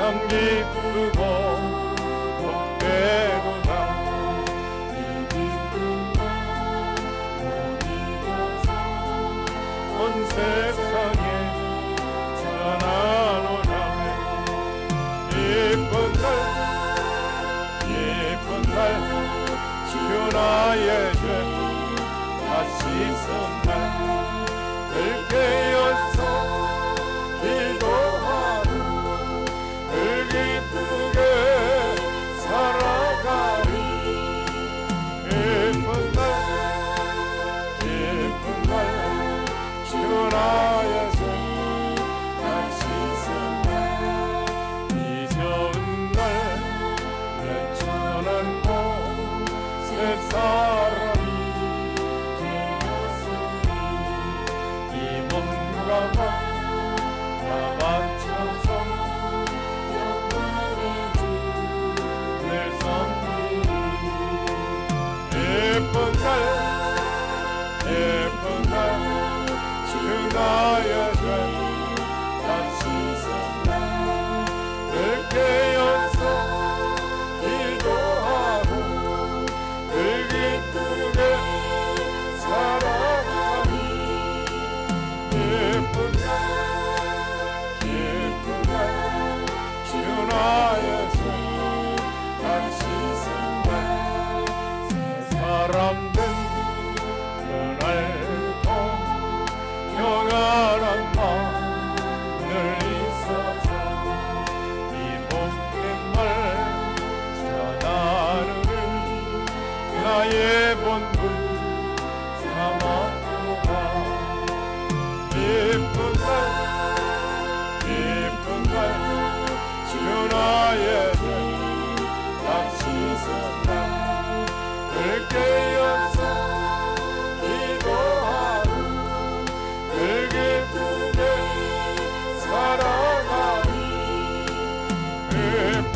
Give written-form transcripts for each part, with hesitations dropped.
참 기쁘고 복되도다. 이 기쁜 날못 잊어서 온 세상에 전하노라. 기쁜 날 주 나의 죄 다 씻은 날 늘 깨어서 기도하고 늘 기쁘게 살아가리. 기쁜 날 주 나의 죄 다 씻은 날 잊은 날 천한 곳에 사람이 되었으니 이 몸과 다 바쳐서 영광의 늘 섬기리. 예쁜 날 주 나의 죄 다 씻은 날 깨어서 기도하고 늘 기쁘게 살아가리. 예쁜 날 주 나의 죄 다 씻은 날 사람들 그날도 평안한 마음을 있어서 이 복된 날 전하느니 나의 본분 삼았도다. 기쁜 날 주 나의 죄 다 씻은 날늘 깨어서 기도하고 늘 기쁘게 살아가리. 기쁜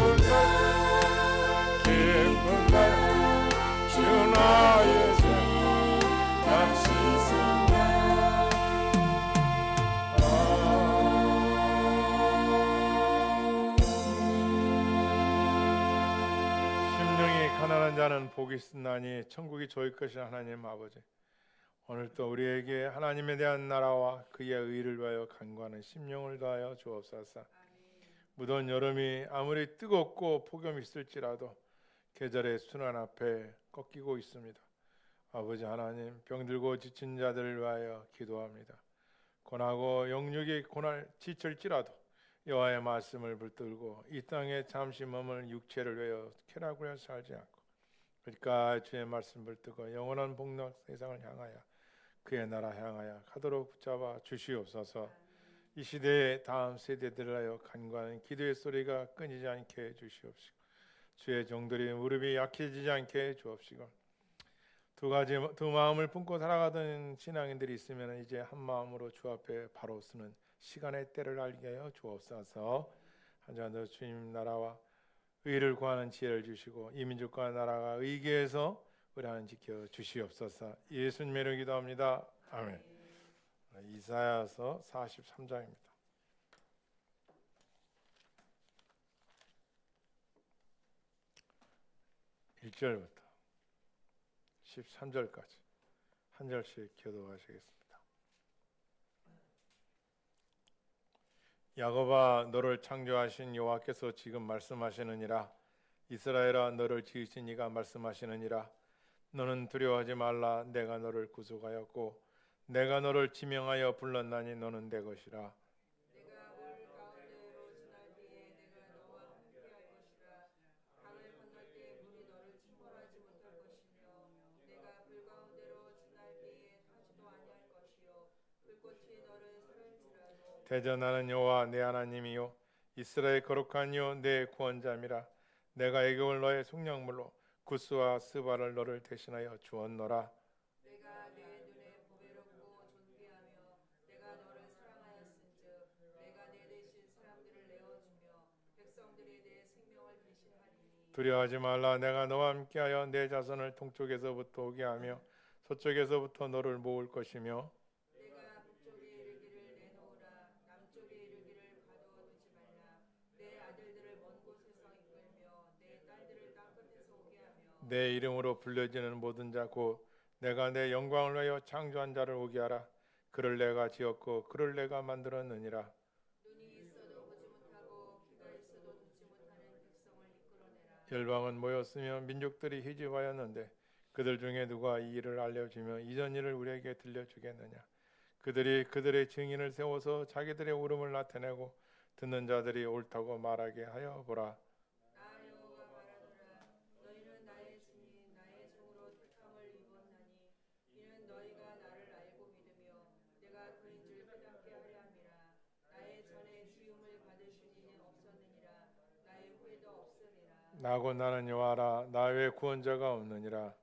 날 주 나의 죄 다 씻은 날. 심령이 가난한 자는 복이 있으나니 천국이 저희 것이 하나님 아버지, 오늘 또 우리에게 하나님에 대한 나라와 그의 의를 위하여 간구하는 심령을 다하여 주옵소서. 무더운 여름이 아무리 뜨겁고 폭염이 있을지라도 계절의 순환 앞에 꺾이고 있습니다. 아버지 하나님, 병들고 지친 자들을 위하여 기도합니다. 고나고 영육이 고날 지칠지라도 여호와의 말씀을 붙들고 이 땅에 잠시 머물 육체를 위하여 쾌락하여 살지 않고 그러니까 주의 말씀을 붙들고 영원한 복락 세상을 향하여 그의 나라 향하여 가도록 붙잡아 주시옵소서. 이 시대의 다음 세대들을 하여 간구하는 기도의 소리가 끊이지 않게 해 주시옵시고 주의 종들이 무릎이 약해지지 않게 해 주옵시고 두 마음을 품고 살아가던 신앙인들이 있으면 이제 한 마음으로 주 앞에 바로 서는 시간의 때를 알게 하여 주옵소서. 한 주 한 주 주님 나라와 의를 구하는 지혜를 주시고 이 민족과 나라가 의계에서 우리 하나님 지켜 주시옵소서. 예수님의 이름으로 기도합니다. 아멘. 이사야서 43장입니다. 1절부터 13절까지 한 절씩 교도하시겠습니다. 야곱아, 너를 창조하신 여호와께서 지금 말씀하시느니라. 이스라엘아, 너를 지으신 이가 말씀하시느니라. 너는 두려워하지 말라. 내가 너를 구속하였고 내가 너를 지명하여 불렀나니 너는 내 것이라. 내가 물 가운데로 지날 때에 내가 너와 함께할 것이라. 강을 건널 때 물이 너를 침몰하지 못할 것이며 내가 불 가운데로 지날 때에 타지도 아니할 것이요 불꽃이 너를 사를지라도. 대전하는 여호와 내 하나님이요 이스라엘 거룩한 이요 내 구원자미라. 내가 애굽을 너의 속량물로 구스와 스바를 너를 대신하여 주었노라. 내가 내 눈에 보배롭고 존귀하며 내가 너를 사랑하였은즉 내가 내 대신 사람들을 내어주며 백성들이 내 생명을 대신하리니. 두려워하지 말라. 내가 너와 함께하여 내 자손을 동쪽에서부터 오게 하며 서쪽에서부터 너를 모을 것이며 내가 북쪽에 이르기를 내놓으라 남쪽에 이르기를 가둬두지 말라. 내 아들들을 내 이름으로 불려지는 모든 자 곧 내가 내 영광을 위하여 창조한 자를 오게 하라. 그를 내가 지었고 그를 내가 만들었느니라. 눈이 있어도 보지 못하고 귀가 있어도 듣지 못하는 백성을 이끌어내라. 열방은 모였으며 민족들이 희집하였는데 그들 중에 누가 이 일을 알려주며 이전 일을 우리에게 들려주겠느냐. 그들이 그들의 증인을 세워서 자기들의 옳음을 나타내고 듣는 자들이 옳다고 말하게 하여 보라. 나 여호와 말하노라. 너희는 나의 증인 나의 종으로 택함을 입었나니 이는 너희가 나를 알고 믿으며 내가 그인 줄 깨닫게 하려 함이라. 나의 전에 지음을 받으신 이는 없었느니라. 나의 후에도 없으리라. 나고 나는 여호와라. 나 외에 구원자가 없느니라.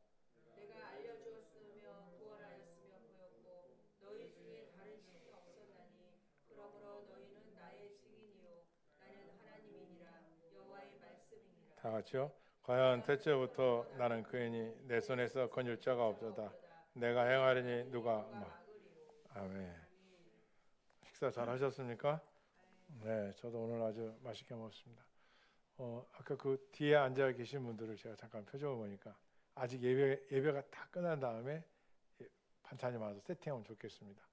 내가 알려주었으며 구원하였으며 보였고 너희 중에 다른 신이 없었나니 그러므로 너희는 나의 증인이요 나는 하나님이니라. 여호와의 말씀이니라. 다 같이요. 과연 대체부터 나는 그이니 내 손에서 건질 자가 없도다. 내가 행하리니 누가 아멘. 식사 잘 하셨습니까? 네, 저도 오늘 아주 맛있게 먹었습니다. 아까 그 뒤에 앉아 계신 분들을 제가 잠깐 표정을 보니까 아직 예배가 다 끝난 다음에 반찬이 많아서 세팅하면 좋겠습니다.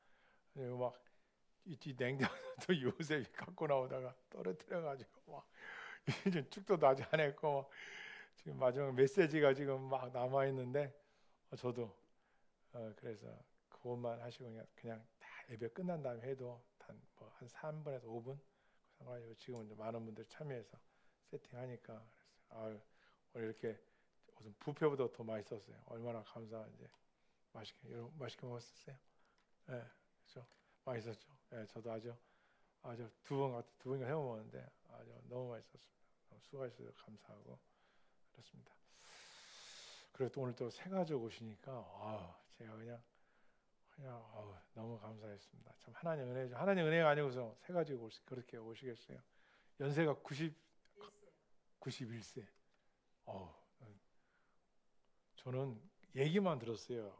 그리고 막 이 냉장고도 요셉이 갖고 나오다가 떨어뜨려가지고 막 이제 축도도 아직 안 했고 지금 마지막 메시지가 지금 막 남아 있는데 저도 그래서 그것만 하시고 그냥 다 예배 끝난 다음에 해도 한 3분에서 5분 상관이고 지금 이제 많은 분들이 참여해서 세팅하니까 그래서 오늘 이렇게 무슨 뷔페보다 더 맛있었어요. 얼마나 감사한지. 여러분 맛있게 먹었었어요. 네, 그렇죠. 맛있었죠. 네, 저도 아주 두 번인가 해 먹었는데 아주 너무 맛있었습니다. 너무 수고하셔서 감사하고 그렇습니다. 그리고 또 오늘 또 새 가족 오시니까 제가 그냥 너무 감사했습니다. 참 하나님 은혜죠. 하나님 은혜가 아니고서 새 가족 그렇게 오시겠어요. 연세가 91세. 저는 얘기만 들었어요.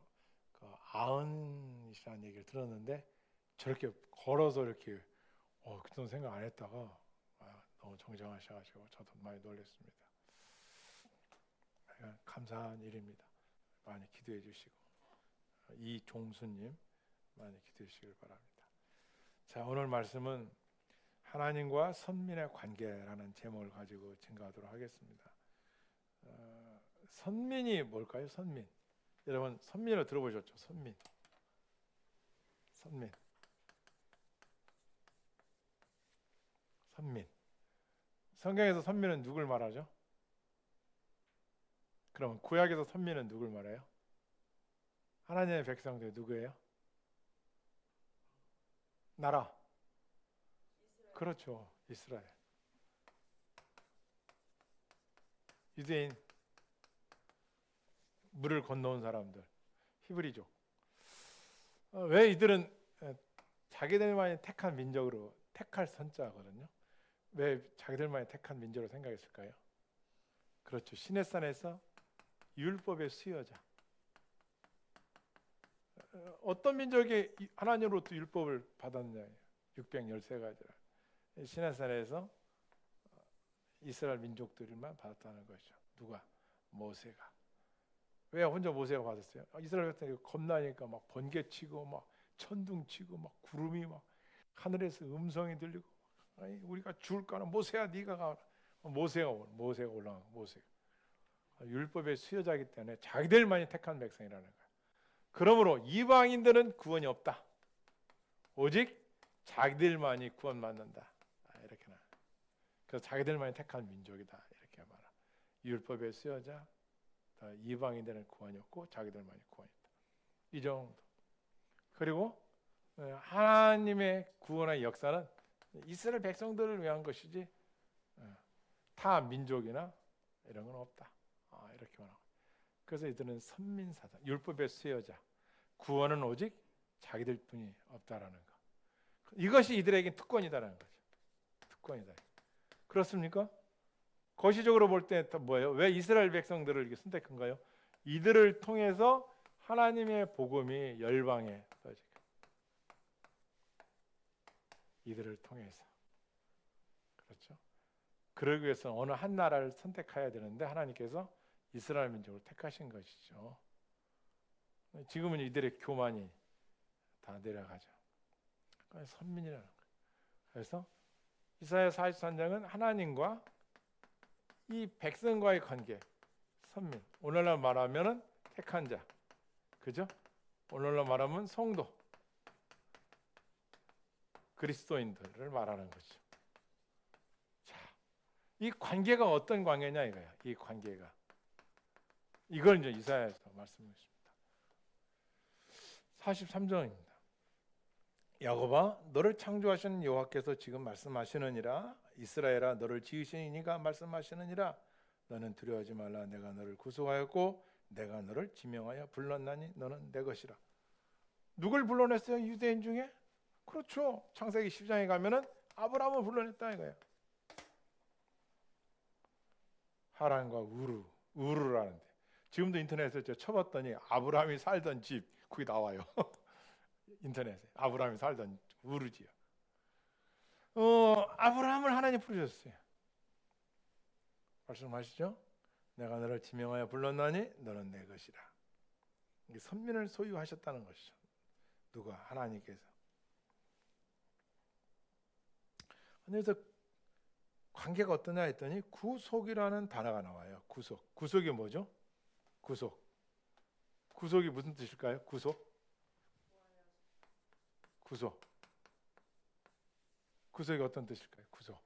그 아흔이라는 얘기를 들었는데 저렇게 걸어서 이렇게 그런 생각 안 했다가 너무 정정하셔가지고 저도 많이 놀랐습니다. 감사한 일입니다. 많이 기도해 주시고 이종수님 많이 기도해 주시길 바랍니다. 자, 오늘 말씀은 하나님과 선민의 관계라는 제목을 가지고 증거하도록 하겠습니다. 선민이 뭘까요? 선민. 여러분 선민을 들어보셨죠? 선민. 성경에서 선민은 누굴 말하죠? 그럼 구약에서 선민은 누굴 말해요? 하나님의 백성들 누구예요? 나라. 그렇죠. 이스라엘. 유대인, 물을 건너온 사람들, 히브리족. 왜 이들은 자기들만이 택한 민족으로 택할 선자거든요. 왜 자기들만이 택한 민족으로 생각했을까요? 그렇죠. 시내산에서 율법의 수여자. 어떤 민족이 하나님으로부터 율법을 받았느냐? 613가지라. 시내산에서 이스라엘 민족들만 받았다는 것이죠. 누가? 모세가. 왜 혼자 모세가 받았어요? 이스라엘 같은 게 겁나니까 막 번개치고 막 천둥치고 막 구름이 막 하늘에서 음성이 들리고 우리가 죽을까나 모세야 네가 가라. 모세가 올라가. 모세가 율법의 수여자이기 때문에 자기들만이 택한 백성이라는 거예요. 그러므로 이방인들은 구원이 없다. 오직 자기들만이 구원받는다. 이렇게나. 그래서 자기들만이 택한 민족이다. 이렇게 말하. 율법의 수여자, 이방인들은 구원이 없고 자기들만이 구원이 있다. 이 정도. 그리고 하나님의 구원의 역사는 이스라엘 백성들을 위한 것이지 타 민족이나 이런 건 없다. 이렇게 말하고. 그래서 이들은 선민사다. 율법의 수여자. 구원은 오직 자기들뿐이 없다라는 거. 이것이 이들에게 특권이다라는 거죠. 특권이다. 그렇습니까? 거시적으로 볼 때 뭐예요? 왜 이스라엘 백성들을 이렇게 선택한가요? 이들을 통해서 하나님의 복음이 열방에 퍼지고. 이들을 통해서. 그렇죠? 그러기 위해서 어느 한 나라를 선택해야 되는데 하나님께서 이스라엘 민족을 택하신 것이죠. 지금은 이들의 교만이 다 내려가죠. 선민이라는 거예요. 그래서 이사야 43장은 하나님과 이 백성과의 관계, 선민. 오늘날 말하면은 택한 자, 그죠? 오늘날 말하면 성도, 그리스도인들을 말하는 거죠. 자, 이 관계가 어떤 관계냐 이거야. 이 관계가 이걸 이제 이사야에서 말씀하십니다. 43장입니다. 야곱아, 너를 창조하신 여호와께서 지금 말씀하시느니라. 이스라엘아, 너를 지으신 이가 말씀하시느니라. 너는 두려워하지 말라. 내가 너를 구속하였고 내가 너를 지명하여 불렀나니 너는 내 것이라. 누굴 불러냈어요? 유대인 중에? 그렇죠. 창세기 10장에 가면은 아브라함을 불러냈다 이거예요. 하란과 우르라는데 지금도 인터넷에 제가 쳐봤더니 아브라함이 살던 집 거기 나와요. 인터넷에 아브라함이 살던 우르지요. 아브라함을 하나님 부르셨어요. 말씀하시죠? 내가 너를 지명하여 불렀나니 너는 내 것이라. 이게 선민을 소유하셨다는 것이죠. 누가? 하나님께서. 그래서 관계가 어떠냐 했더니 구속이라는 단어가 나와요. 구속. 구속이 뭐죠? 구속. 구속이 무슨 뜻일까요? 구속. 구속. 구속이 어떤 뜻일까요? 구속.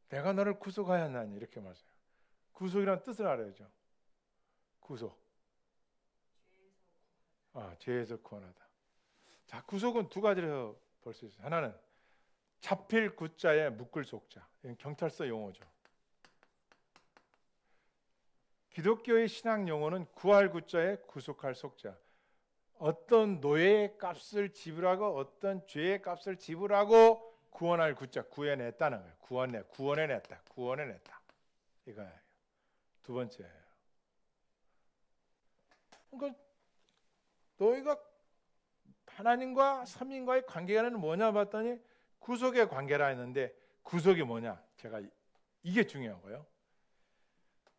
내가 너를 구속하였나니 이렇게 말해요. 구속이라는 뜻을 알아야죠. 구속. 죄에서 구원하다. 자, 구속은 두 가지로 볼 수 있어요. 하나는 잡힐 구자에 묶을 속자. 이건 경찰서 용어죠. 기독교의 신앙 용어는 구할 구자에 구속할 속자. 어떤 노예의 값을 지불하고 어떤 죄의 값을 지불하고 구원할 구자, 구해냈다는 거예요. 구원해냈다. 이거예요. 두 번째예요. 그러니까 너희가 하나님과 선민과의 관계는 뭐냐 봤더니 구속의 관계라 했는데 구속이 뭐냐? 제가 이게 중요한 거예요.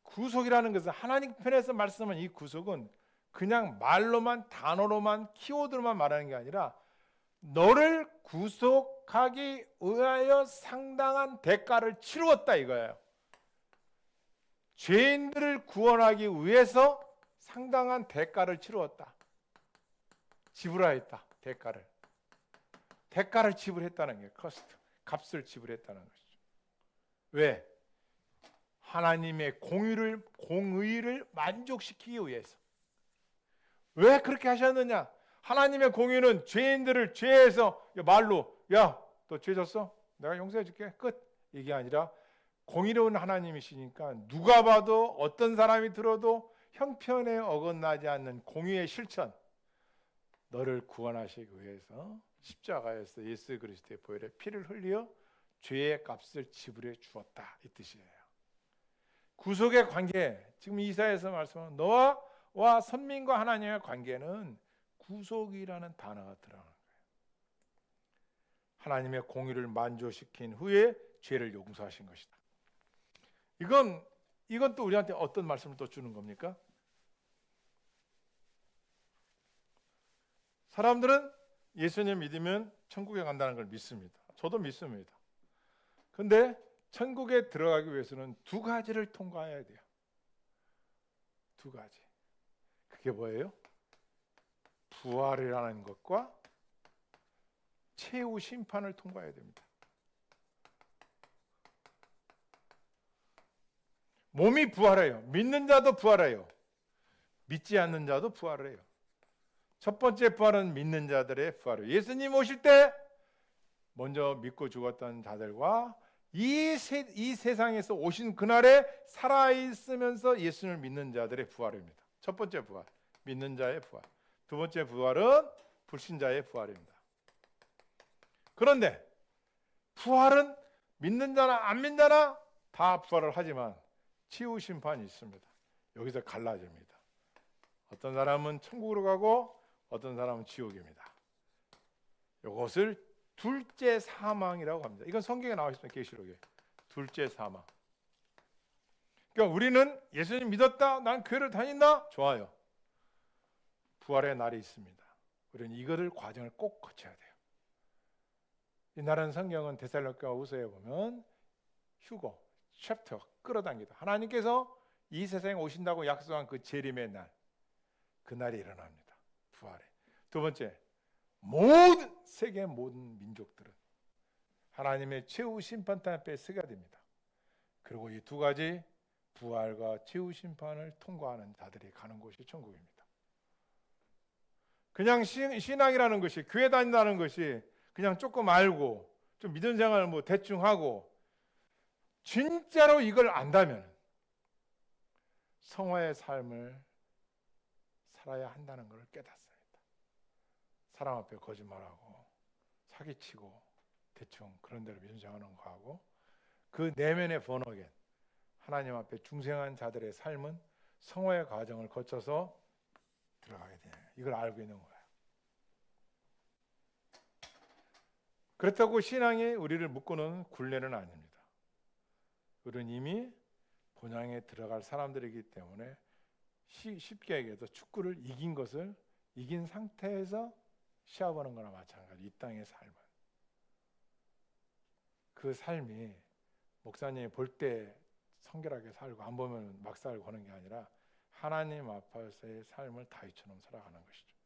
구속이라는 것은 하나님 편에서 말씀한 이 구속은 그냥 말로만 단어로만 키워드로만 말하는 게 아니라 너를 구속하기 위하여 상당한 대가를 치루었다 이거예요. 죄인들을 구원하기 위해서 상당한 대가를 치루었다. 지불하였다. 대가를 지불했다는 게 커스트, 값을 지불했다는 것이죠. 왜? 하나님의 공의를 만족시키기 위해서. 왜 그렇게 하셨느냐? 하나님의 공의는 죄인들을 죄에서 말로 야, 너 죄 졌어? 내가 용서해 줄게. 끝. 이게 아니라 공의로운 하나님이시니까 누가 봐도 어떤 사람이 들어도 형편에 어긋나지 않는 공의의 실천. 너를 구원하시기 위해서 십자가에서 예수 그리스도의 보혈의 피를 흘려 죄의 값을 지불해 주었다. 이 뜻이에요. 구속의 관계, 지금 이사야에서 말씀한 너와 선민과 하나님의 관계는 구속이라는 단어가 들어가는 거예요. 하나님의 공의를 만족시킨 후에 죄를 용서하신 것이다. 이건 또 우리한테 어떤 말씀을 또 주는 겁니까? 사람들은 예수님 믿으면 천국에 간다는 걸 믿습니다. 저도 믿습니다. 근데 천국에 들어가기 위해서는 두 가지를 통과해야 돼요. 두 가지. 그게 뭐예요? 부활이라는 것과 최후 심판을 통과해야 됩니다. 몸이 부활해요. 믿는 자도 부활해요. 믿지 않는 자도 부활을 해요. 첫 번째 부활은 믿는 자들의 부활이에요. 예수님 오실 때 먼저 믿고 죽었던 자들과 이 세상에서 오신 그날에 살아있으면서 예수님을 믿는 자들의 부활입니다. 첫 번째 부활, 믿는 자의 부활. 두 번째 부활은 불신자의 부활입니다. 그런데 부활은 믿는 자나 안 믿는 자나 다 부활을 하지만 치유 심판이 있습니다. 여기서 갈라집니다. 어떤 사람은 천국으로 가고 어떤 사람은 지옥입니다. 이것을 둘째 사망이라고 합니다. 이건 성경에 나와 있습니다. 계시록에. 둘째 사망. 그러니까 우리는 예수님 믿었다, 난 교회를 다닌다, 좋아요. 부활의 날이 있습니다. 우리는 이거를 과정을 꼭 거쳐야 돼요. 이 나라는 성경은 데살로니가후서에 보면 휴거, 챕터 끌어당기다. 하나님께서 이 세상에 오신다고 약속한 그 재림의 날, 그 날이 일어납니다. 부활에. 두 번째, 모든 세계 모든 민족들은 하나님의 최후 심판대 앞에 서게 됩니다. 그리고 이 두 가지 부활과 최후 심판을 통과하는 자들이 가는 곳이 천국입니다. 그냥 신앙이라는 것이, 교회 다닌다는 것이 그냥 조금 알고 좀 믿음 생활을 뭐 대충 하고 진짜로 이걸 안다면 성화의 삶을 살아야 한다는 것을 깨닫습니다. 사람 앞에 거짓말하고 사기치고 대충 그런 대로 믿음 생활하는 거하고 그 내면의 번호겐 하나님 앞에 중생한 자들의 삶은 성화의 과정을 거쳐서 들어가게 돼요. 이걸 알고 있는 거예요. 그렇다고 신앙이 우리를 묶고는 굴레는 아닙니다. 우리는 이미 본향에 들어갈 사람들이기 때문에 쉽게 얘기해서 축구를 이긴 것을 이긴 상태에서 시합하는 거나 마찬가지. 이 땅의 삶은 그 삶이 목사님이 볼 때 성결하게 살고 안 보면 막 살고 하는 게 아니라 하나님 앞에서의 삶을 다윗처럼 살아가는 것이죠.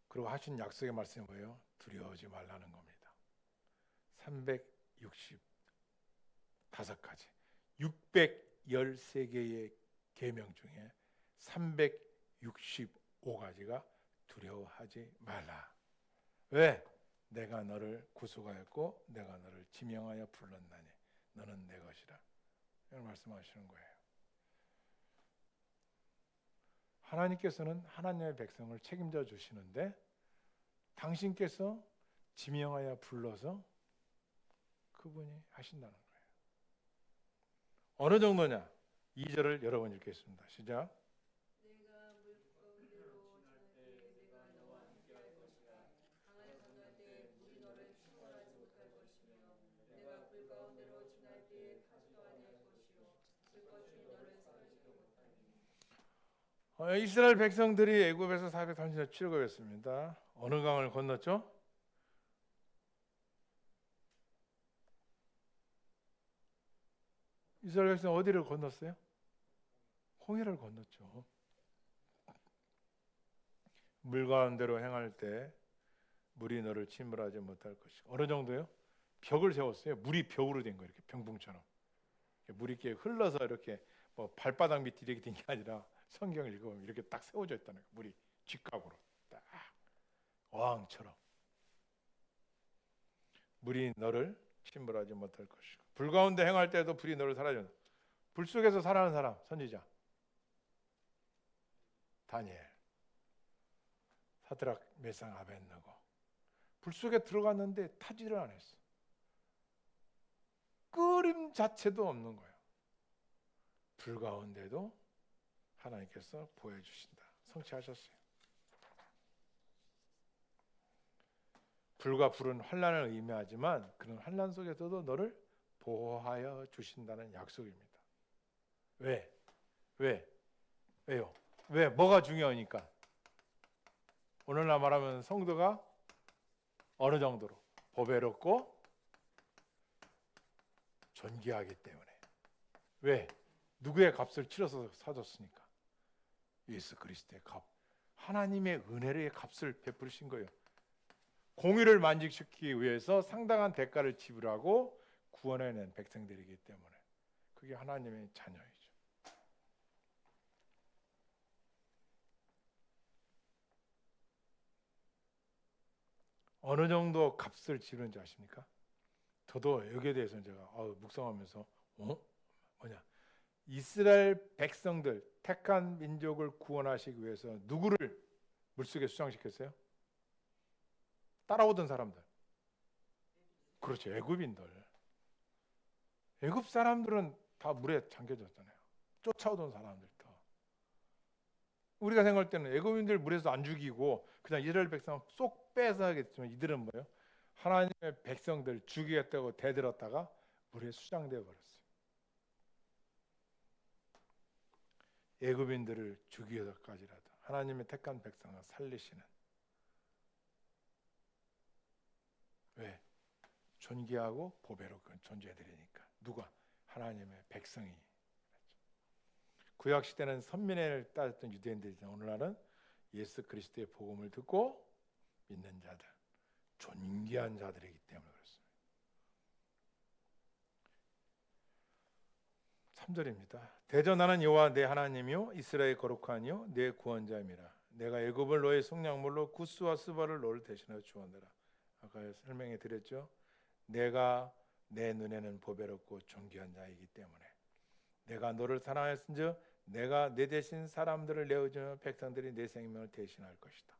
그리고 하신 약속의 말씀이 뭐예요? 두려워하지 말라는 겁니다. 365가지 613개의 계명 중에 365가지가 두려워하지 말라. 왜? 내가 너를 구속하였고 내가 너를 지명하여 불렀나니 너는 내 것이라. 이런 말씀하시는 거예요. 하나님께서는 하나님의 백성을 책임져 주시는데 당신께서 지명하여 불러서 그분이 하신다는 거예요. 어느 정도냐? 2절을 여러 번 읽겠습니다. 시작. 내가 물 가운데로 지날 때에 내가 너와 함께할 것이라. 강을 건널 때에 물이 너를 침몰하지 못할 것이며 내가 불 가운데로 지날 때에 타지도 아니할 것이요 불꽃이 너를 사르지도 못하리니. 이스라엘 백성들이 애굽에서 430년 출애굽했습니다. 어느 강을 건넜죠? 이스라엘 백성 어디를 건넜어요? 홍해를 건넜죠. 물 가운데로 행할 때 물이 너를 침몰하지 못할 것이고 어느 정도요? 벽을 세웠어요. 물이 벽으로 된 거예요. 이렇게 병풍처럼 물이 이렇게 흘러서 이렇게 뭐 발바닥 밑에 이렇게 된 게 아니라 성경을 읽으면 이렇게 딱 세워져 있다는 거예요. 물이 뒷각으로 딱 어항처럼 물이 너를 침몰하지 못할 것이고 불 가운데 행할 때도 불이 너를 사라진다. 불 속에서 살아가는 사람 선지자 다니엘, 사드락, 메상, 아벳느고 불 속에 들어갔는데 타지를 안 했어. 끓임 자체도 없는 거예요. 불 가운데도 하나님께서 보여주신다. 성취하셨어요. 불과 불은 환난을 의미하지만 그런 환난 속에서도 너를 보호하여 주신다는 약속입니다. 왜? 왜요? 왜? 뭐가 중요하니까? 오늘날 말하면 성도가 어느 정도로 보배롭고 존귀하기 때문에. 왜? 누구의 값을 치러서 사줬으니까. 예수 그리스도의 값. 하나님의 은혜의 값을 베푸신 거예요. 공의를 만족시키기 위해서 상당한 대가를 지불하고 구원해낸 백성들이기 때문에 그게 하나님의 자녀이죠. 어느 정도 값을 지르는지 아십니까? 저도 여기에 대해서는 제가 묵상하면서 뭐냐? 이스라엘 백성들 택한 민족을 구원하시기 위해서 누구를 물속에 수장시켰어요? 따라오던 사람들. 그렇죠. 애굽인들. 애굽 사람들은 다 물에 잠겨졌잖아요. 쫓아오던 사람들도. 우리가 생각할 때는 애굽인들 물에서 안 죽이고 그냥 이스라엘 백성 쏙 빼서 하겠지만 이들은 뭐예요? 하나님의 백성들 죽이겠다고 대들었다가 물에 수장되어 버렸어요. 애굽인들을 죽이어까지라도 하나님의 택한 백성을 살리시는, 왜? 존귀하고 보배롭고 존재해드리니까. 누가? 하나님의 백성이. 구약 시대는 선민회를 따졌던 유대인들이지만 오늘날은 예수 그리스도의 복음을 듣고 믿는 자들, 존귀한 자들이기 때문에 그렇습니다. 3절입니다. 대저 나는 여호와 내 하나님이요 이스라엘 거룩하니요 내 구원자임이라. 내가 애굽을 너의 속량물로 구스와 스바를 너를 대신하여 주었노라. 아까 설명해 드렸죠. 내가 내 눈에는 보배롭고 존귀한 자이기 때문에 내가 너를 사랑하였은즉 내가 내 대신 사람들을 내어주면 백성들이 내 생명을 대신할 것이다.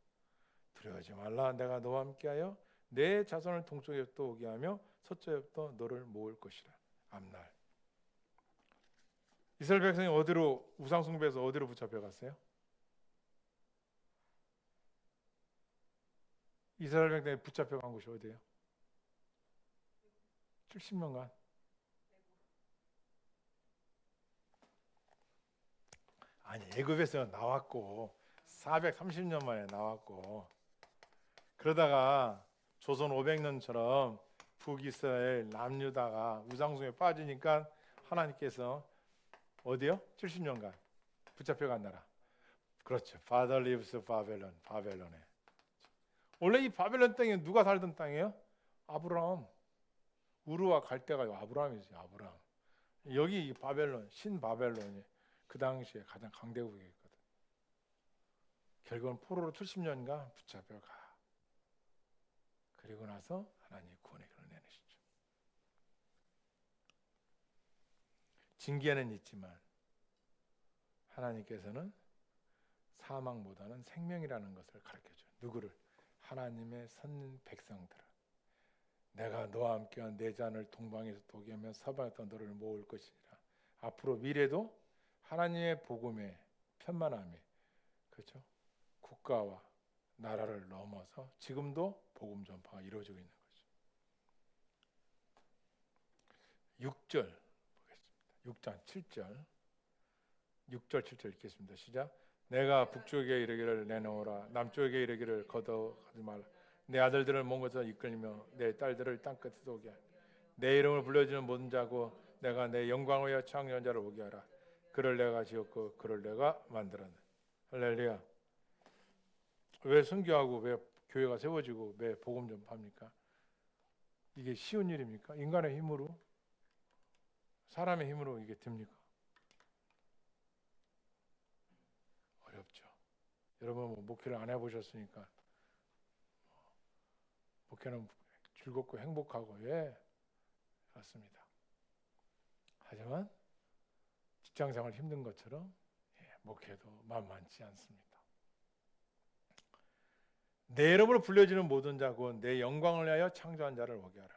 두려워하지 말라. 내가 너와 함께하여 내 자손을 동쪽에부터 오게 하며 서쪽에부터 너를 모을 것이라. 앞날 이스라엘 백성이 어디로, 우상 숭배에서 어디로 붙잡혀 갔어요? 이스라엘 백성이 붙잡혀 간 곳이 어디예요? 70년간. 아니, 애굽에서 나왔고 430년 만에 나왔고, 그러다가 조선 500년처럼 북이스라엘 남유다가 우상숭에 빠지니까 하나님께서 어디요? 70년간 붙잡혀간 나라. 그렇죠. Father lives 바벨론, 바벨론에. 원래 이 바벨론 땅이 누가 살던 땅이에요? 아브라함. 우르와 갈대가 아브라함이지. 아브라함. 여기 이 바벨론, 신바벨론이 그 당시에 가장 강대국이었거든. 결국은 포로로 70년간 붙잡혀가. 그리고 나서 하나님이 구원의 길을 내내시죠. 징계는 있지만 하나님께서는 사망보다는 생명이라는 것을 가르쳐줘요. 누구를? 하나님의 선 백성들을. 내가 너와 함께한 내 잔을 동방에서 도게 하며 서방에서 너를 모을 것이라. 앞으로 미래도 하나님의 복음의 편만함이, 그렇죠? 국가와 나라를 넘어서 지금도 복음 전파가 이루어지고 있는 거죠. 6절 보겠습니다. 6장 7절 6절 7절 읽겠습니다. 시작. 내가 북쪽에 이르기를 내놓으라 남쪽에 이르기를 거둬가지 말라. 내 아들들을 먼 곳에서 이끌며 내 딸들을 땅끝에서 오게 하라. 내 이름을 불러주는 모든 자고 내가 내 영광을 위하여 창조한 자를 오게 하라. 그를 내가 지었고 그를 내가 만들었네. 할렐루야. 왜 선교하고 왜 교회가 세워지고 왜 복음 전파합니까? 이게 쉬운 일입니까? 인간의 힘으로, 사람의 힘으로 이게 됩니까? 어렵죠. 여러분 뭐 목회를 안 해보셨으니까 목회는 즐겁고 행복하고, 예, 맞습니다. 하지만 직장생활 힘든 것처럼, 예, 목회도 만만치 않습니다. 내 이름으로 불려지는 모든 자 곧 내 영광을 위하여 창조한 자를 오게 하라.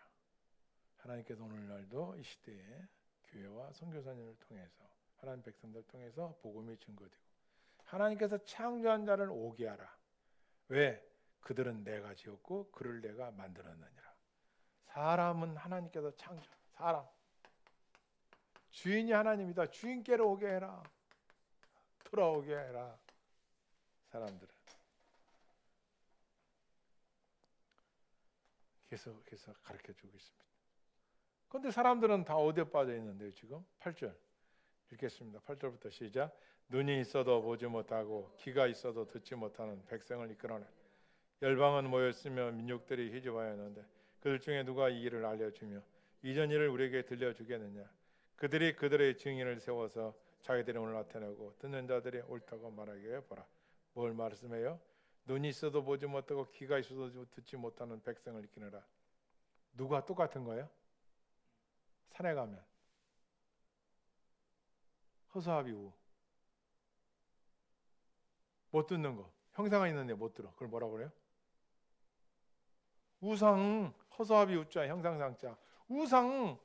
하나님께서 오늘날도 이 시대에 교회와 선교사님을 통해서 하나님 백성들을 통해서 복음이 증거되고 하나님께서 창조한 자를 오게 하라. 왜? 그들은 내가 지었고 그를 내가 만들었느니라. 사람은 하나님께서 창조, 사람 주인이 하나님이다. 주인께로 오게 해라. 돌아오게 해라. 사람들은 계속해서 가르쳐주고 있습니다. 그런데 사람들은 다 어디에 빠져 있는데요? 지금 8절 읽겠습니다. 8절부터 시작. 눈이 있어도 보지 못하고 귀가 있어도 듣지 못하는 백성을 이끌어내. 열방은 모였으며 민족들이 희집하였는데 그들 중에 누가 이 일을 알려주며 이전 일을 우리에게 들려주겠느냐. 그들이 그들의 증인을 세워서 자기들의 오늘 나타내고 듣는 자들이 옳다고 말하게 해보라. 뭘 말씀해요? 눈이 있어도 보지 못하고 귀가 있어도 듣지 못하는 백성을 이끌어라. 누가 똑같은 거예요? 산에 가면 허수아비우 못 듣는 거, 형상이 있는데 못 들어. 그걸 뭐라고 그래요? 우상. 허수아비 우자 형상상자. 우상.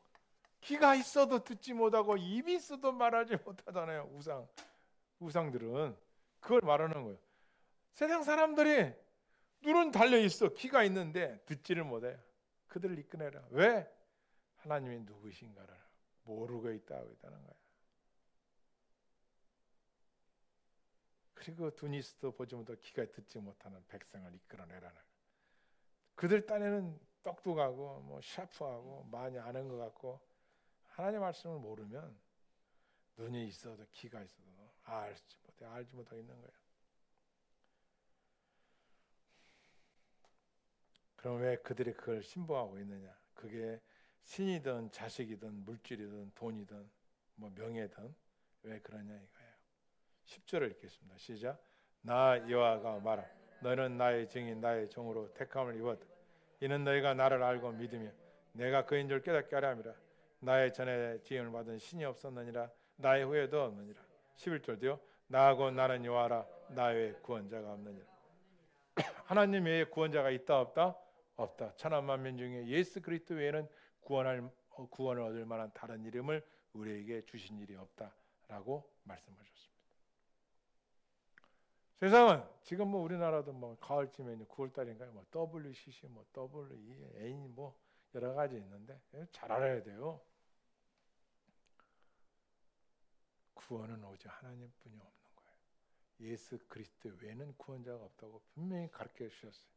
귀가 있어도 듣지 못하고 입이 있어도 말하지 못하잖아요. 우상들은 그걸 말하는 거예요. 세상 사람들이 눈은 달려 있어. 귀가 있는데 듣지를 못해요. 그들을 이끌어내라. 왜? 하나님이 누구신가를 모르고 있다는 거야. 그리고 두니스도 보지 못하고 귀가 듣지 못하는 백성을 이끌어내라는 거야. 그들 딴에는 똑똑하고 뭐 샤프하고 많이 아는 것 같고 하나님 말씀을 모르면 눈이 있어도 귀가 있어도 알지 못하고 있는 거예요. 그럼 왜 그들이 그걸 신봉하고 있느냐? 그게 신이든 자식이든 물질이든 돈이든 뭐 명예든 왜 그러냐 이거예요. 10절을 읽겠습니다. 시작. 나 여호와가 말하 너는 나의 증인 나의 종으로 택함을 입었다. 이는 너희가 나를 알고 믿으며 내가 그인 줄 깨닫게 하려 함이라. 나의 전에 지음을 받은 신이 없었느니라. 나의 후에도 없느니라. 11절도요. 나하고 나는 여호와라. 나 외에 구원자가 없느니라. 하나님 외에 구원자가 있다 없다? 없다. 천하 만민 중에 예수 그리스도 외에는 구원을 얻을 만한 다른 이름을 우리에게 주신 일이 없다라고 말씀하셨습니다. 세상은 지금 뭐 우리나라도 뭐 가을쯤에 9월달인가요? 뭐 WCC, 뭐 WEA 뭐 여러 가지 있는데 잘 알아야 돼요. 구원은 오직 하나님뿐이 없는 거예요. 예수 그리스도 외에는 구원자가 없다고 분명히 가르쳐 주셨어요.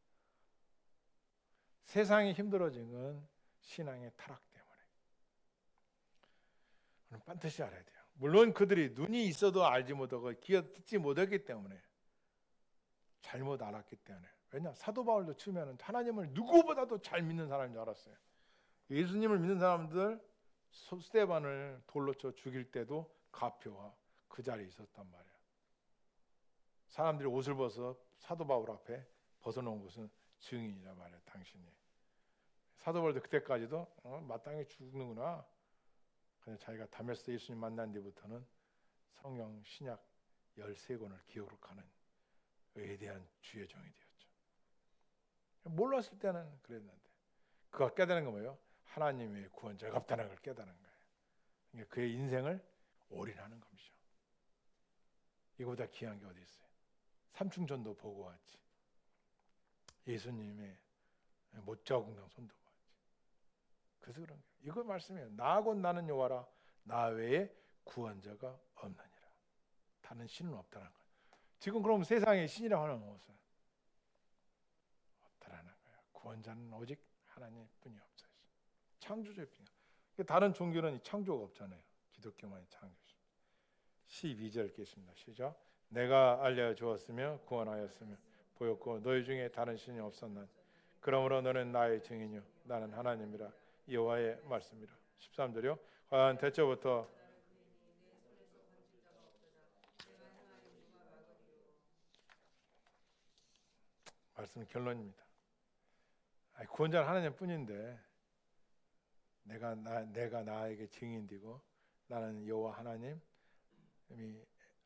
세상이 힘들어진 건 신앙의 타락 때문에. 그럼 반드시 알아야 돼요. 물론 그들이 눈이 있어도 알지 못하고 귀가 듣지 못했기 때문에 잘못 알았기 때문에. 왜냐? 사도 바울도 처음에는 하나님을 누구보다도 잘 믿는 사람인 줄 알았어요. 예수님을 믿는 사람들 스데반을 돌로 쳐 죽일 때도 가표와 그 자리에 있었단 말이에요. 사람들이 옷을 벗어 사도 바울 앞에 벗어놓은 것은 증인이라 말이에요. 당신이. 사도 바울도 그때까지도 마땅히 죽는구나. 근데 자기가 다메섹 예수님 만난 뒤부터는 성경 신약 13권을 기록하는 위대한 주의 종이 되었죠. 몰랐을 때는 그랬는데 그가 깨달은 건 뭐예요? 하나님의 구원자가 없다는 걸 깨달은 거예요. 그러니까 그의 인생을 올인하는 겁니다. 이거보다 귀한 게 어디 있어요? 삼충전도 보고 왔지. 예수님의 못자국난 손도 봤지. 그래서 그런 거예요. 이거 말씀이에요. 나하고 나는 여호와라. 나 외에 구원자가 없느니라. 다른 신은 없다는 거예요. 지금 그럼 세상에 신이라고 하는 무엇은? 없다라는 거예요. 구원자는 오직 하나님뿐이 없어요. 창조주뿐이야. 다른 종교는 창조가 없잖아요. 기독교만이 창조죠. 12절 읽겠습니다. 시작. 내가 알려주었으며 구원하였으며 보였고 너희 중에 다른 신이 없었나니 그러므로 너는 나의 증인이요 나는 하나님이라 여호와의 말씀이라. 13절이요. 과연 대초부터 말씀 결론입니다. 구원자는 하나님뿐인데 내가 나에게 증인되고 나는 여호와 하나님이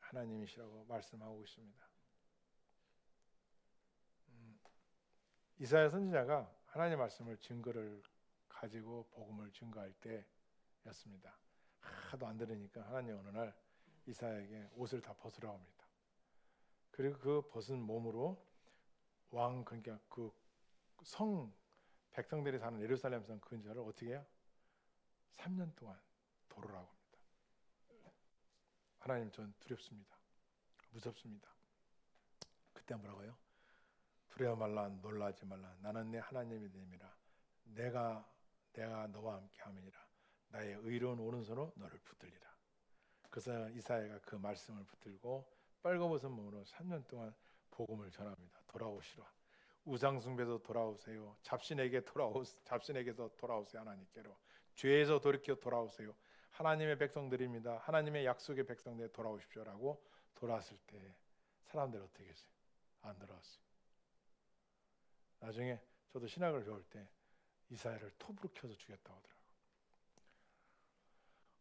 하나님이시라고 말씀하고 있습니다. 이사야 선지자가 하나님 말씀을 증거를 가지고 복음을 증거할 때였습니다. 하도 안 들으니까 하나님 어느 날 이사야에게 옷을 다 벗으라고 합니다. 그리고 그 벗은 몸으로 그러니까 그 성 백성들이 사는 예루살렘 성 근처를 어떻게 해요? 3년 동안 돌으라고 합니다. 하나님 전 두렵습니다. 무섭습니다. 그때 뭐라고요? 두려워 말라 놀라지 말라 나는 내 하나님이 됨이라 내가 너와 함께 함이니라 나의 의로운 오른손으로 너를 붙들리라. 그래서 이사야가 그 말씀을 붙들고 빨개벗은 몸으로 3년 동안 복음을 전합니다. 돌아오시라. 우상숭배에서 돌아오세요. 잡신에게서 돌아오세요. 하나님께로. 죄에서 돌이켜 돌아오세요. 하나님의 백성들입니다. 하나님의 약속의 백성들에 돌아오십시오라고 돌아왔을 때 사람들 어떻게 했어요? 안 돌아왔어요. 나중에 저도 신학을 배울 때 이사야를 톱으로 켜서 죽였다고 하더라고요.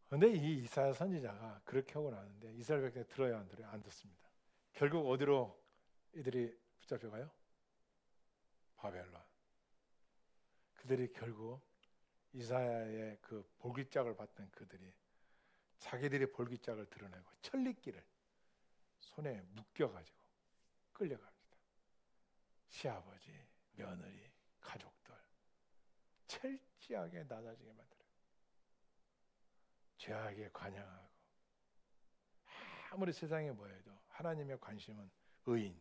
그런데 이 이사야 선지자가 그렇게 하고 나는데 이스라엘 백성이 들어야 안 들어요? 안 듣습니다. 결국 어디로 이들이 붙잡혀가요? 바벨론. 그들이 결국 이사야의 그 볼기짝을 봤던 그들이 자기들이 볼기짝을 드러내고 천리길을 손에 묶여가지고 끌려갑니다. 시아버지, 며느리, 가족들 철저하게 낮아지게 만들어요. 죄악에 관여하고 아무리 세상에 뭐해도 하나님의 관심은 의인,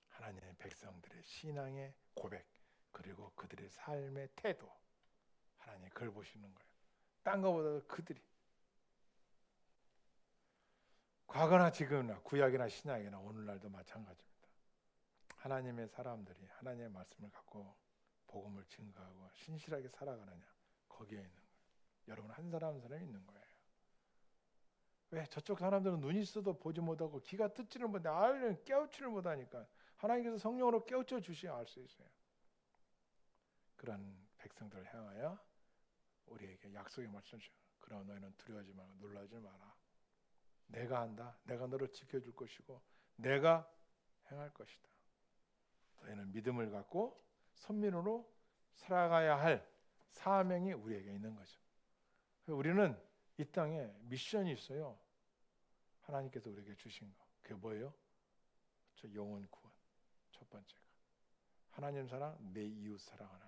하나님의 백성들의 신앙의 고백, 그리고 그들의 삶의 태도, 하나님 그걸 보시는 거예요. 딴 거보다도 그들이 과거나 지금이나 구약이나 신약이나 오늘날도 마찬가지입니다. 하나님의 사람들이 하나님의 말씀을 갖고 복음을 증거하고 신실하게 살아가느냐, 거기에 있는 거예요. 여러분 한 사람 한 사람이 있는 거예요. 왜? 저쪽 사람들은 눈이 있어도 보지 못하고 귀가 듣지를 못해, 알는 깨우치를 못하니까 하나님께서 성령으로 깨우쳐 주셔야 알 수 있어요. 그런 백성들을 향하여 우리에게 약속의 말씀을 주셔요. 그러나 너희는 두려워하지 말고 놀라지 마라. 내가 한다. 내가 너를 지켜줄 것이고 내가 행할 것이다. 너희는 믿음을 갖고 선민으로 살아가야 할 사명이 우리에게 있는 거죠. 우리는 이 땅에 미션이 있어요. 하나님께서 우리에게 주신 거. 그게 뭐예요? 저 영혼 구원. 첫 번째가 하나님 사랑, 내 이웃 사랑하는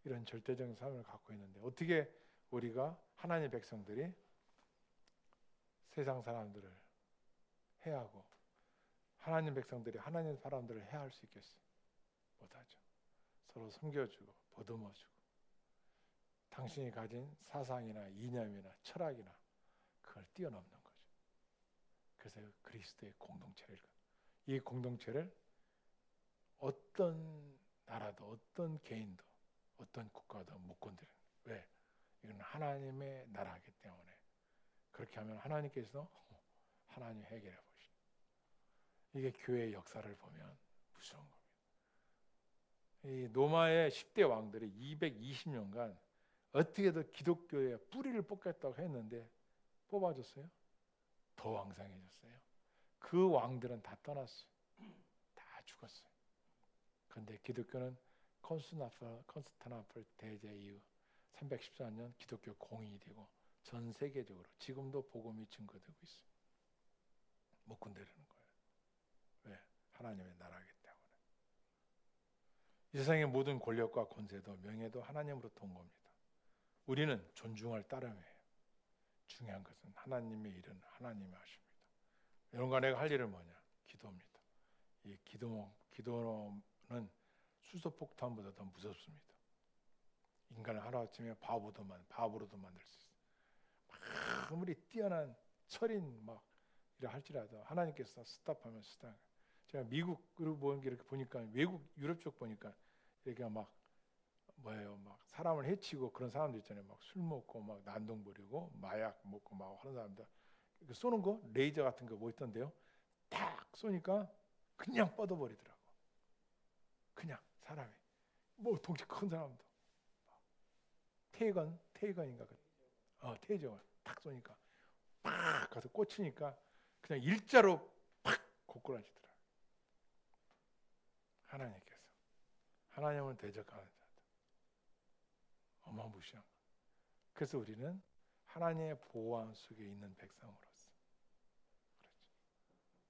이런 절대적인 삶을 갖고 있는데, 어떻게 우리가 하나님의 백성들이 세상 사람들을 해하고 하나님 백성들이 하나님 사람들을 해할 수 있겠어요? 못하죠. 서로 섬겨주고 보듬어주고 당신이 가진 사상이나 이념이나 철학이나 그걸 뛰어넘는 거죠. 그래서 그리스도의 공동체를, 이 공동체를 어떤 나라도 어떤 개인도 어떤 국가도 못 건드려요. 왜? 이건 하나님의 나라이기 때문에. 그렇게 하면 하나님께서 하나님 해결해 보시죠. 이게 교회의 역사를 보면 무서운 겁니다. 이 로마의 10대 왕들이 220년간 어떻게든 기독교의 뿌리를 뽑겠다고 했는데 뽑아줬어요? 더 왕성해졌어요. 그 왕들은 다 떠났어요. 다 죽었어요. 그런데 기독교는 콘스탄티노플 대제 이후 314년 기독교 공인이 되고 전 세계적으로 지금도 복음이 증거되고 있어요. 못 건드리는 거예요. 왜? 하나님의 나라이기 때문에. 이 세상의 모든 권력과 권세도 명예도 하나님으로부터 온 겁니다. 우리는 존중할 따름이에요. 중요한 것은 하나님의 일은 하나님이 하십니다. 여러분과 내가 할 일은 뭐냐? 기도입니다. 이 기도는 수소폭탄보다 더 무섭습니다. 인간을 하루아침에 바보로도 만들 수 있어요. 아무리 뛰어난 철인 막 이라 할지라도 하나님께서 스탑하면 스탑. 제가 미국으로 이렇게 보니까, 외국 유럽 쪽 보니까 이렇게 막 사람을 해치고 그런 사람들 있잖아요. 막 술 먹고 막 난동 부리고 마약 먹고 막 하는 사람들 쏘는 거 레이저 같은 거 뭐 있던데요. 딱 쏘니까 그냥 뻗어버리더라고. 그냥 사람이 뭐 덩치 큰 사람도 테이건인가 테이저를 탁 쏘니까 팍 가서 꽂히니까 그냥 일자로 팍 고꾸라지더라. 하나님께서 하나님을 대적하는 자들 어마무시한 거. 그래서 우리는 하나님의 보호함 속에 있는 백성으로서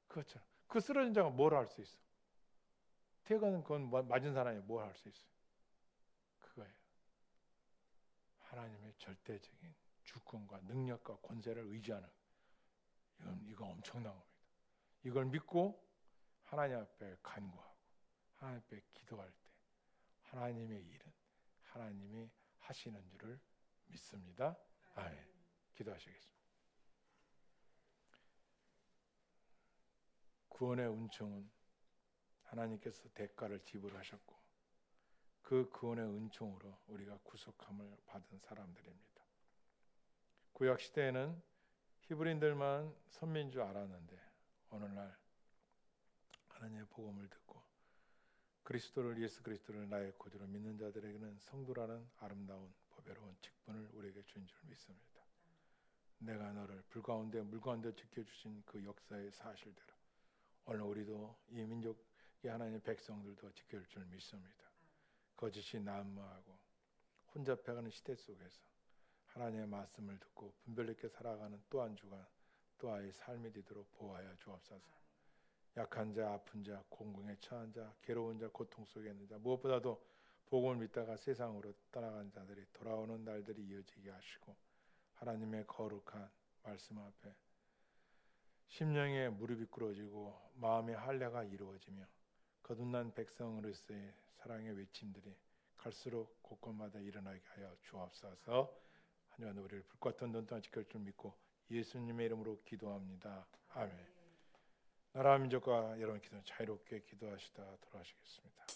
그렇죠. 그 쓰러진 자가 뭘 할 수 있어? 태가는 그건 맞은 사람이 뭘 할 수 있어요? 그거예요. 하나님의 절대적인 주권과 능력과 권세를 의지하는, 이건 엄청난 겁니다. 이걸 믿고 하나님 앞에 간구하고 하나님 앞에 기도할 때 하나님의 일은 하나님이 하시는 줄을 믿습니다. 아멘. 기도하시겠습니다. 구원의 은총은 하나님께서 대가를 지불하셨고 그 구원의 은총으로 우리가 구속함을 받은 사람들입니다. 구약 시대에는 히브리인들만 선민인 줄 알았는데 오늘날 하나님의 복음을 듣고 예수 그리스도를 나의 구주로 믿는 자들에게는 성도라는 아름다운 보배로운 직분을 우리에게 준 줄 믿습니다. 내가 너를 불 가운데 물 가운데 지켜주신 그 역사의 사실대로 오늘 우리도 이 민족의 하나님의 백성들도 지켜줄 줄 믿습니다. 거짓이 난무하고 혼잡해가는 시대 속에서 하나님의 말씀을 듣고 분별 있게 살아가는 또 한 주간 또 아이의 삶이 되도록 보호하여 주옵소서. 약한 자, 아픈 자, 공공에 처한 자, 괴로운 자, 고통 속에 있는 자, 무엇보다도 복음을 믿다가 세상으로 떠나간 자들이 돌아오는 날들이 이어지게 하시고 하나님의 거룩한 말씀 앞에 심령의 무릎이 꿇어지고 마음의 할례가 이루어지며 거듭난 백성으로서의 사랑의 외침들이 갈수록 곳곳마다 일어나게 하여 주옵소서. 한 주간 우리를 불과 같은 눈 동안 지킬 줄 믿고 예수님의 이름으로 기도합니다. 아멘. 나라 민족과 여러분 기도 자유롭게 기도하시다 돌아가시겠습니다.